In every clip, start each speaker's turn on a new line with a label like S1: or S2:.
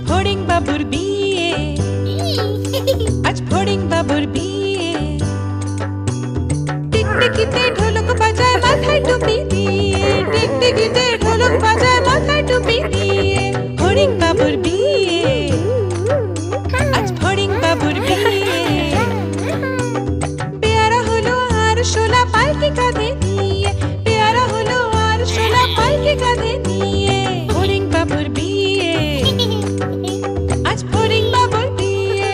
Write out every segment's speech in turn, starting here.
S1: ফড়িং বাবুর বিয়ে, আজ ফড়িং বাবুর বিয়ে। টিকটিকিতে ঢোলক বাজায় মাথায় টুপি দিয়ে, টিকটিকিতে ঢোলক বাজায় মাথায় টুপি দিয়ে। ফড়িং বাবুর বিয়ে, আজ ফড়িং বাবুর বিয়ে। পেয়ারা হলো আর শোলা পালকি কাঁধে নিয়ে, পেয়ারা হলো আর শোলা পালকি কাঁধে নিয়ে। ফড়িং বাবুর বিয়ে, আজ ফড়িং বাবুর বিয়ে।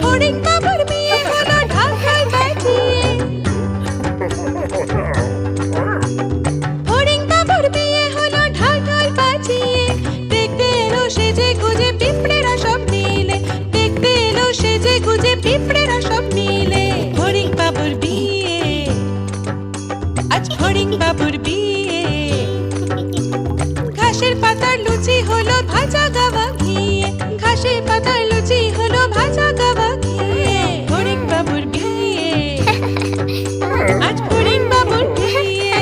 S1: ফড়িং বাবুর বিয়ে হলো ঢাকায় বাজিয়ে, ফড়িং বাবুর বিয়ে হলো ঢাকায় বাজিয়ে। দেখতে এলো সেজে গুজে পিঁপড়েরা সব মিলে, দেখতে এলো সেজে গুজে পিঁপড়েরা সব মিলে। ফড়িং বাবুর বিয়ে, আজ ফড়িং বাবুর বিয়ে। ঘাসের পাতার লুচি হলো ভাজা গাওয়া ঘিয়ে, ঘাসের পাতার লুচি হলো ভাজা গাওয়া ঘিয়ে। ফড়িং বাবুর বিয়ে, আজ ফড়িং বাবুর বিয়ে।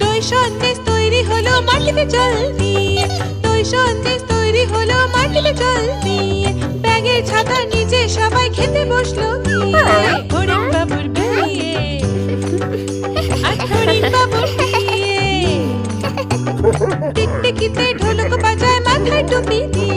S1: দই সন্দেশ তৈরি হলো মাটিতে জল দিয়ে, দই সন্দেশ তৈরি হলো মাটিতে জল দিয়ে। ব্যাগের ছাতার নিচে সবাই খেতে বসলো গিয়ে। ফড়িং বাবুর বিয়ে, আজ ফড়িং বাবুর বিয়ে। টিকটিকিতে ঢোলক বাজায় মাথায় টুপি দিয়ে,